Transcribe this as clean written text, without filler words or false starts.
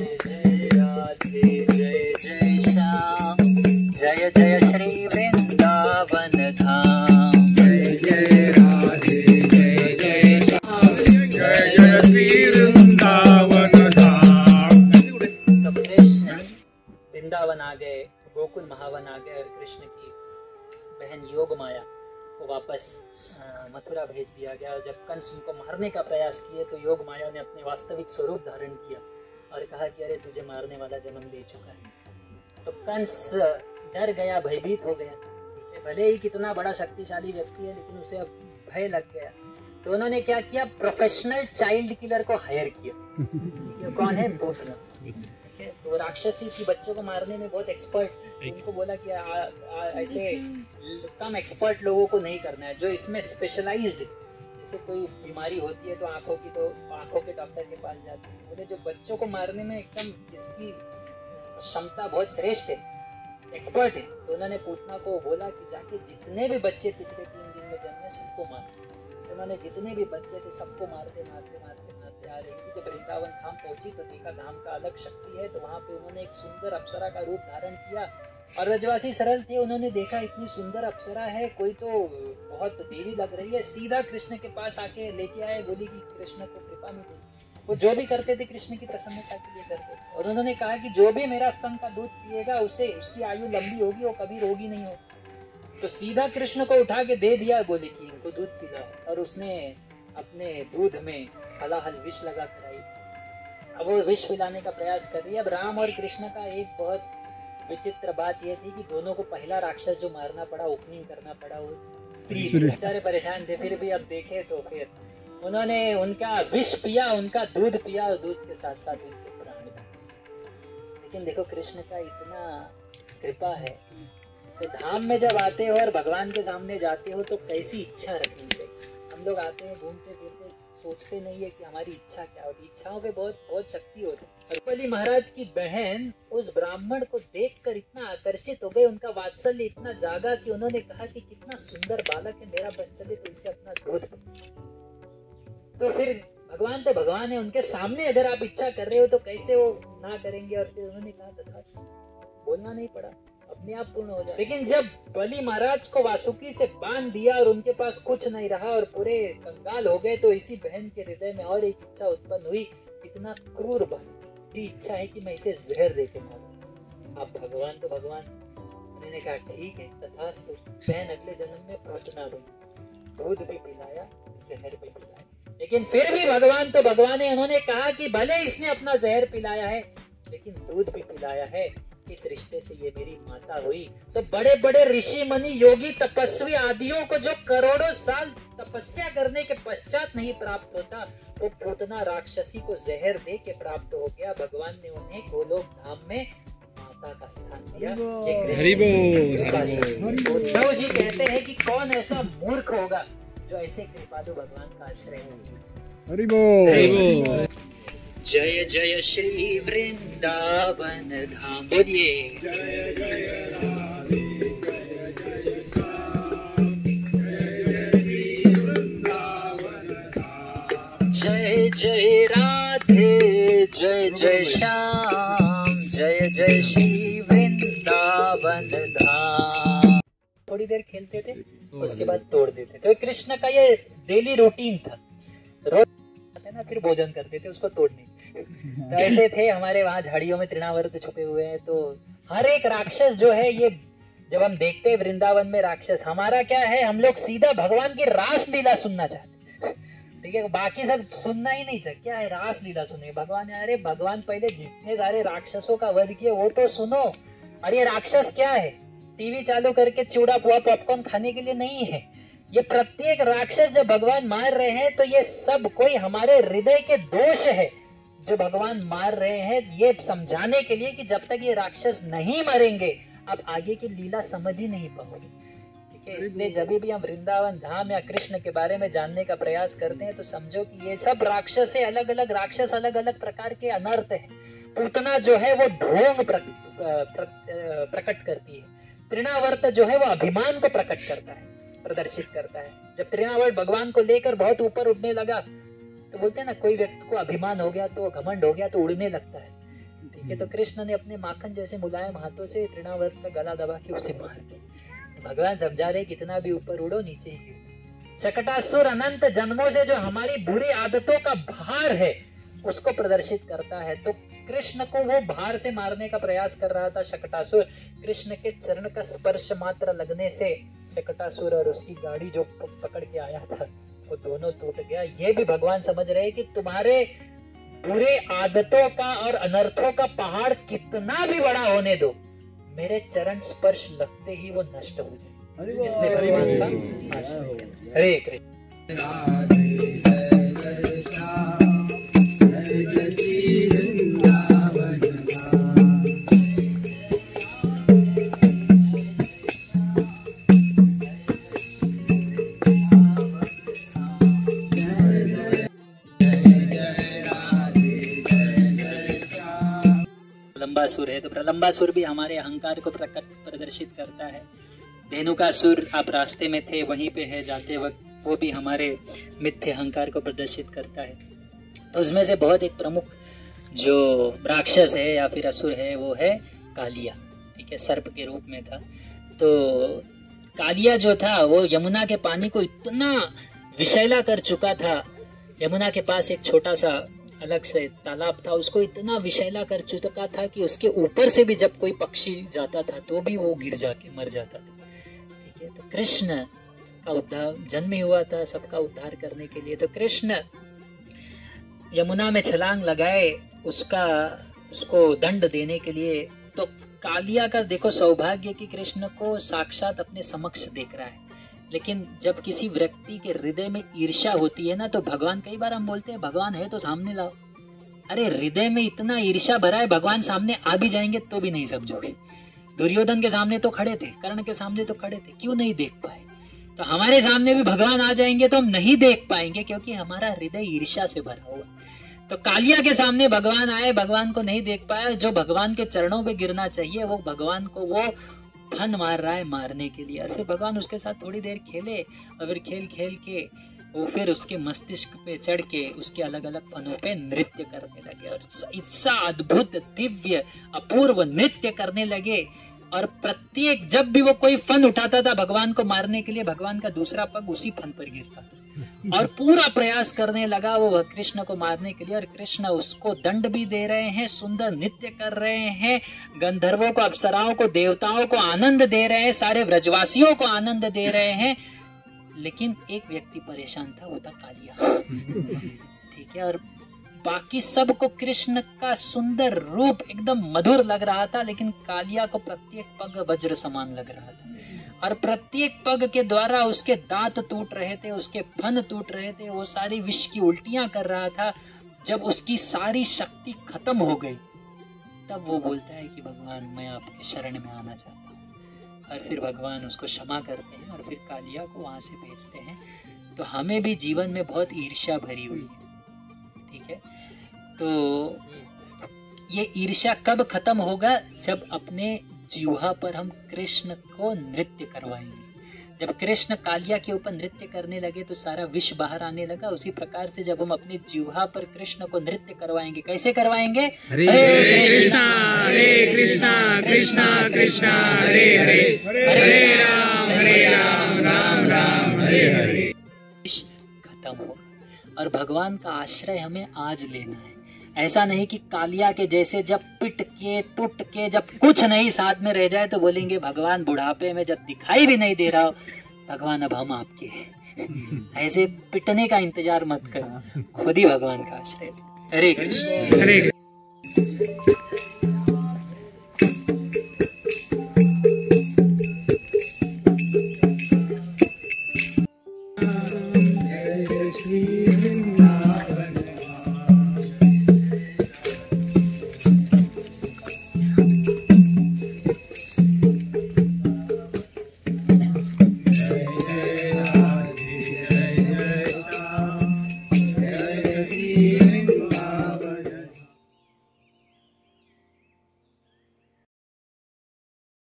जय राधे जय जय श्याम, जय जय श्री वृंदावन धाम। जय जय राधे जय जय श्याम, जय जय श्री वृंदावन धाम। तो कृष्ण वृंदावन आ गए, गोकुल महावन आ गए और कृष्ण की बहन योग माया को वापस मथुरा भेज दिया गया। और जब कंस उनको मारने का प्रयास किए तो योग माया ने अपने वास्तविक स्वरूप धारण किया और कहा कि अरे तुझे मारने वाला जन्म ले चुका है। तो कंस डर गया, भयभीत हो गया। भले ही कितना बड़ा शक्तिशाली व्यक्ति है लेकिन उसे अब भय लग गया। तो उन्होंने क्या किया, प्रोफेशनल चाइल्ड किलर को हायर किया। कौन है? पूतना। तो राक्षसी की बच्चों को मारने में बहुत एक्सपर्ट। उनको बोला कि ऐसे कम एक्सपर्ट लोगों को नहीं करना है, जो इसमें स्पेशलाइज्ड, जैसे कोई बीमारी होती है तो आंखों के डॉक्टर के पास जाते हैं। बोले जो बच्चों को मारने में एकदम जिसकी क्षमता बहुत श्रेष्ठ है, एक्सपर्ट है, तो उन्होंने पूतना को बोला कि जाके जितने भी बच्चे पिछले 3 दिन में जन्मे सबको मार। तो उन्होंने जितने भी बच्चे थे सबको मारते आ रही थी। जब वृंदावन धाम पहुंची तो देखा धाम का अलग शक्ति है। तो वहाँ पे उन्होंने एक सुंदर अप्सरा का रूप धारण किया और ब्रजवासी सरल थे, उन्होंने देखा इतनी सुंदर अप्सरा है, कोई तो बहुत देवी लग रही है। सीधा कृष्ण के पास आके लेके आए, बोली कि कृष्ण को कृपा मिले। वो जो भी करते थे कृष्ण की प्रसन्नता के लिए करते थे। और उन्होंने कहा कि जो भी मेरा स्तन का दूध पिएगा उसे उसकी आयु लंबी होगी, वो कभी रोगी नहीं होगी। तो सीधा कृष्ण को उठा के दे दिया, बोले कि इनको दूध पिलाओ। और उसने अपने दूध में हलाहल विष लगा कर आई। अब वो विष पिलाने का प्रयास कर रही है। अब राम और कृष्ण का एक बहुत विचित्र बात यह थी कि दोनों को पहला राक्षस जो मारना पड़ा, ओपनिंग करना पड़ा, वो स्त्री। बेचारे परेशान थे। फिर भी अब देखे तो फिर उन्होंने उनका विष पिया, उनका दूध पिया और दूध के साथ साथ उनके प्राण बचे। लेकिन देखो कृष्ण का इतना कृपा है। तो धाम में जब आते हो और भगवान के सामने जाते हो तो कैसी इच्छा रखनी चाहिए। हम लोग आते हैं घूमते फिरते, सोचते नहीं है कि हमारी इच्छा क्या होती। इच्छाओं पे बहुत शक्ति होती है। बलि महाराज की बहन उस ब्राह्मण को देखकर इतना आकर्षित हो गए, उनका वात्सल्य इतना जागा कि उन्होंने कहा कि कितना सुंदर बालक है, मेरा बस चले तो इसे अपना दूध। तो फिर भगवान तो भगवान है, उनके सामने अगर आप इच्छा कर रहे हो तो कैसे वो ना करेंगे। और फिर उन्होंने कहा तथास्तु, बोलना नहीं पड़ा, अपने आप पूर्ण हो जाए। लेकिन जब बलि महाराज को वासुकी से बांध दिया और उनके पास कुछ नहीं रहा और पूरे कंगाल हो गए, तो इसी बहन के हृदय में और एक इच्छा उत्पन्न हुई। इतना क्रूर की इच्छा है कि मैं इसे जहर देके मारूं। अब भगवान तो भगवान, उन्होंने कहा ठीक है तथास्तु। बहन अगले जन्म में प्रार्थना दूंगी। दूध भी पिलाया, जहर भी पिलाया। लेकिन फिर भी भगवान तो भगवान है। उन्होंने कहा कि भले इसने अपना जहर पिलाया है लेकिन दूध भी पिलाया है, इस रिश्ते से ये मेरी माता हुई। तो बड़े बड़े ऋषि मुनि, योगी, तपस्वी आदियों को जो करोड़ों साल तपस्या करने के पश्चात नहीं प्राप्त होता, वो पूतना राक्षसी को जहर दे के प्राप्त हो गया। भगवान ने उन्हें गोलोक धाम में माता का स्थान दिया। उद्धव जी कहते हैं कि कौन ऐसा मूर्ख होगा जो ऐसे कृपालु भगवान का आश्रय हो। हरि बोल। जय जय श्री वृंदावन धाम। बोलिए जय जय राधे जय जय श्री वृंदावन धाम। जय जय राधे जय जय श्याम, जय जय श्री वृंदावन धाम। थोड़ी देर खेलते थे, उसके बाद तोड़ देते थे। तो कृष्ण का ये डेली रूटीन था। रोज ना फिर भोजन करते थे, उसको तोड़ने। तो ऐसे थे हमारे वहाँ झाड़ियों में तृणावर्त छुपे हुए हैं। तो हर एक राक्षस जो है, ये जब हम देखते हैं वृंदावन में राक्षस, हमारा क्या है, हम लोग सीधा भगवान की रास लीला सुनना चाहते हैं। ठीक है, बाकी सब सुनना ही नहीं चाहिए। क्या है, रास लीला सुने। भगवान, अरे भगवान पहले जितने सारे राक्षसों का वध किए वो तो सुनो। और ये राक्षस क्या है, टीवी चालू करके चूड़ा पुआ पॉपकॉर्न खाने के लिए नहीं है। ये प्रत्येक राक्षस जब भगवान मार रहे हैं तो ये सब कोई हमारे हृदय के दोष है जो भगवान मार रहे हैं, ये समझाने के लिए कि जब तक ये राक्षस नहीं मरेंगे आप आगे की लीला समझ ही नहीं पाओगे। ठीक है, इसलिए जब भी हम वृंदावन धाम या कृष्ण के बारे में जानने का प्रयास करते हैं तो समझो कि ये सब राक्षस है, अलग अलग राक्षस, अलग अलग प्रकार के अनर्थ है। पूतना जो है वो ढोंग प्रकट करती है। तृणावर्त जो है वो अभिमान को प्रकट करता है, प्रदर्शित करता है। जब तृणावर्त भगवान को लेकर बहुत ऊपर उड़ने लगा तो बोलते हैं ना, कोई व्यक्ति को अभिमान हो गया तो घमंड हो गया तो उड़ने लगता है। ठीक है। तो कृष्ण ने अपने माखन जैसे मुलायम हाथों से तृणावर्त का गला दबा के उसे मार दिया। भगवान समझा रहे कितना भी ऊपर उड़ो नीचे ही गिरो। शकटासुर अनंत जन्मों से जो हमारी बुरी आदतों का भार है उसको प्रदर्शित करता है। तो कृष्ण को वो भार से मारने का प्रयास कर रहा था शकटासुर। कृष्ण के चरण का स्पर्श मात्र लगने से शकटासुर और उसकी गाड़ी जो पकड़ के आया था वो दोनों टूट गया। ये भी भगवान समझ रहे कि तुम्हारे बुरे आदतों का और अनर्थों का पहाड़ कितना भी बड़ा होने दो, मेरे चरण स्पर्श लगते ही वो नष्ट हो जाए। इसलिए भगवान का आश्रय किया। हरे कृष्ण। प्रलंबासुर है तो प्रलंबासुर भी हमारे अहंकार को प्रदर्शित करता है। धेनुकासुर आप रास्ते में थे वहीं पे है जाते वक्त, वो भी हमारे मिथ्य अहंकार को प्रदर्शित करता है। तो उसमें से बहुत एक प्रमुख जो राक्षस है या फिर असुर है वो है कालिया। ठीक है, सर्प के रूप में था। तो कालिया जो था वो यमुना के पानी को इतना विषैला कर चुका था। यमुना के पास एक छोटा सा अलग से तालाब था, उसको इतना विषैला कर चुका था कि उसके ऊपर से भी जब कोई पक्षी जाता था तो भी वो गिर जाके मर जाता था। ठीक है, तो कृष्ण का उद्धार जन्म हुआ था सबका उद्धार करने के लिए। तो कृष्ण यमुना में छलांग लगाए उसको दंड देने के लिए। तो कालिया का देखो सौभाग्य कि कृष्ण को साक्षात अपने समक्ष देख रहा है। लेकिन जब किसी व्यक्ति के हृदय में ईर्ष्या होती है ना, तो भगवान, कई बार हम बोलते हैं भगवान है तो सामने लाओ। अरे हृदय में इतना ईर्ष्या भरा है, भगवान सामने आ भी जाएंगे तो भी नहीं समझोगे। दुर्योधन के सामने तो खड़े थे, कर्ण के सामने तो खड़े थे, क्यों नहीं देख पाए? तो हमारे सामने भी भगवान आ जाएंगे तो हम नहीं देख पाएंगे, क्योंकि हमारा हृदय ईर्ष्या से भरा हुआ। तो कालिया के सामने भगवान आए, भगवान को नहीं देख पाया। जो भगवान के चरणों पे गिरना चाहिए वो भगवान को वो फन मार रहा है मारने के लिए। और फिर भगवान उसके साथ थोड़ी देर खेले और फिर खेल खेल के वो फिर उसके मस्तिष्क पे चढ़ के उसके अलग अलग फनों पे नृत्य करने लगे और इतना अद्भुत दिव्य अपूर्व नृत्य करने लगे। और प्रत्येक जब भी वो कोई फन उठाता था भगवान को मारने के लिए, भगवान का दूसरा पग उसी फन पर गिरता था और पूरा प्रयास करने लगा वो कृष्ण को मारने के लिए। और कृष्ण उसको दंड भी दे रहे हैं, सुंदर नृत्य कर रहे हैं, गंधर्वों को, अप्सराओं को, देवताओं को आनंद दे रहे हैं, सारे ब्रजवासियों को आनंद दे रहे हैं। लेकिन एक व्यक्ति परेशान था, वो था कालिया। ठीक है, और बाकी सबको कृष्ण का सुंदर रूप एकदम मधुर लग रहा था, लेकिन कालिया को प्रत्येक पग वज्र समान लग रहा था। और प्रत्येक पग के द्वारा उसके दांत टूट रहे थे, उसके फन टूट रहे थे, वो सारी विष की उल्टियां कर रहा था। जब उसकी सारी शक्ति खत्म हो गई तब वो बोलता है कि भगवान मैं आपके शरण में आना चाहता हूँ। और फिर भगवान उसको क्षमा करते हैं और फिर कालिया को वहां से भेजते हैं। तो हमें भी जीवन में बहुत ईर्ष्या भरी हुई है। ठीक है, तो ये ईर्ष्या कब खत्म होगा? जब अपने जीवा पर हम कृष्ण को नृत्य करवाएंगे। जब कृष्ण कालिया के ऊपर नृत्य करने लगे तो सारा विष बाहर आने लगा। उसी प्रकार से जब हम अपने जीवा पर कृष्ण को नृत्य करवाएंगे, कैसे करवाएंगे? हरे कृष्णा कृष्णा कृष्णा हरे हरे, हरे राम राम राम हरे हरे। विष खत्म होगा और भगवान का आश्रय हमें आज लेना है। ऐसा नहीं कि कालिया के जैसे जब पिट के टूट के जब कुछ नहीं साथ में रह जाए तो बोलेंगे भगवान बुढ़ापे में जब दिखाई भी नहीं दे रहा हो, भगवान अब हम आपके हैं। ऐसे पिटने का इंतजार मत करो, खुद ही भगवान का आश्रय। हरे कृष्ण। हरे कृष्ण।